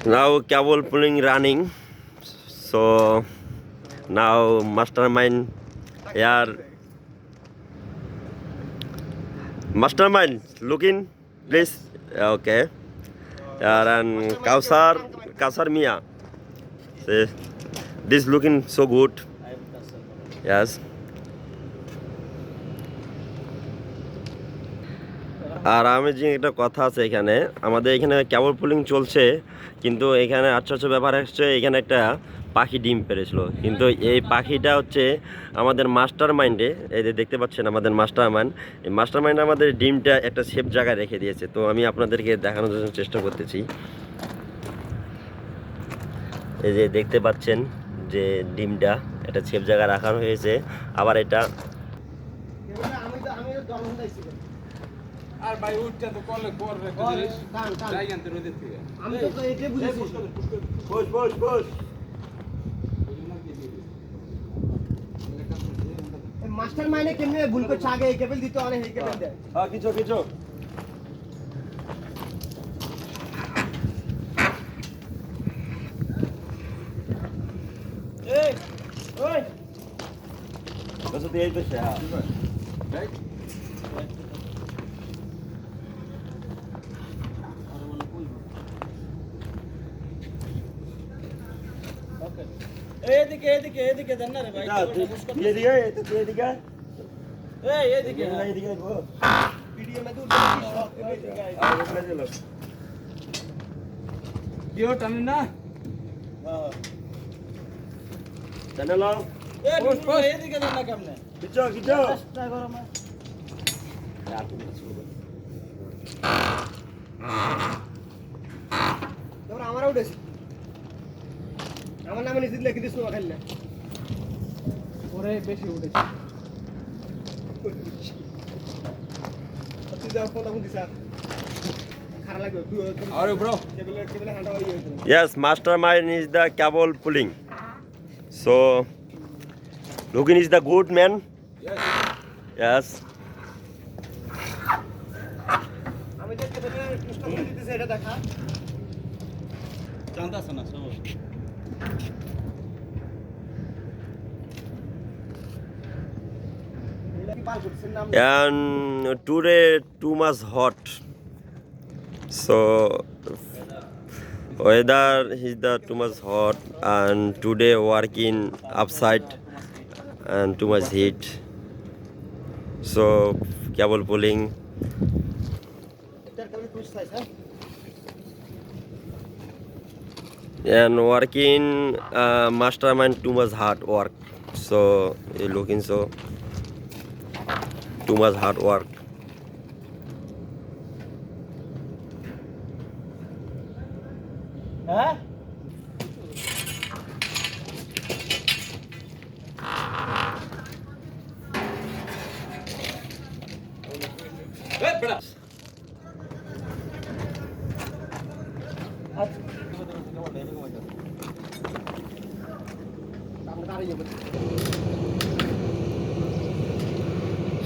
Now cable pulling running. So now mastermind here. Mastermind looking please. Okay. And Kausar Mia. See, this looking so good. Yes. আর আমি যে একটা কথা আছে এখানে আমাদের এখানে কেবল পুলিং চলছে কিন্তু এখানে আশ্চর্য ব্যাপার হচ্ছে এখানে একটা পাখি ডিম পেড়েছিল কিন্তু এই পাখিটা হচ্ছে আমাদের মাস্টার মাইন্ডে এই যে দেখতে পাচ্ছেন আমাদের মাস্টার মাইন্ড এই মাস্টার মাইন্ড আমাদের ডিমটা একটা সেফ জায়গায় রেখে দিয়েছে তো আমি আপনাদেরকে দেখানোর জন্য চেষ্টা করতেছি এই যে দেখতে পাচ্ছেন যে ডিমটা একটা সেফ জায়গায় রাখানো হয়েছে আবার এটা আর ভাই উঠটা তো কলে করবে যাই আনতে রোদে থেকে আমি তো এটা বুঝেছি বস মাস্টার মাইন্ডে কেমনে ভুল করছে আগে এই কেবল দিতে অনেক এই কেবল দেয় হ্যাঁ কিছু এই ওই কত দিয়ে দিছে হ্যাঁ রাইট এদিকে দেন না রে ভাই দিয়ে দিকে এটা দিয়ে দিকে এদিকে এদিকে গো ভিডিও মে তো আর বলে দিল কিও টানি না হ্যাঁ চ্যানেল এদিকে দেন না কেমনে কিচো ট্রাই করো মা তোমরা আমারও উঠেছে আমার নামে নিচে লিখে দিস না খাইলে ওরে বেশি উঠেছে তুই যাও ফোনটা কোন দিছা খারাপ লাগবে তুই আরে ব্রো কেবল হাঁটা হয়ে গেছে Yes, mastermind is the cable pulling. So, Logan is the good man. Yes. আমি যে কেবল কষ্ট করে দিতেছি এটা দেখা জানতাছ না সব And today too much hot. So, weather is the too much hot and today working upside and too much heat. So, cable pulling. And working mastermind too much hard work. So, looking so too much hard work. হ্যাঁ এ বড়া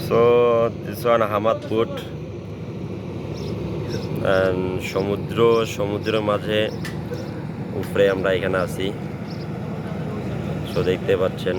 So this one Hamad Port and সমুদ্রের মাঝে উপরে আমরা এখানে আছি so দেখতে পাচ্ছেন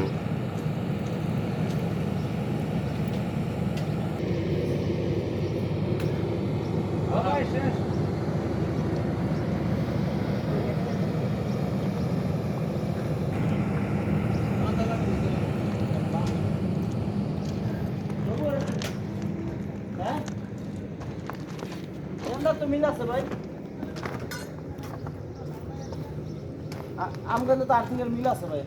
তো মিল আছে ভাই আমগো তো আর্থিংয়ের মিল আছে ভাই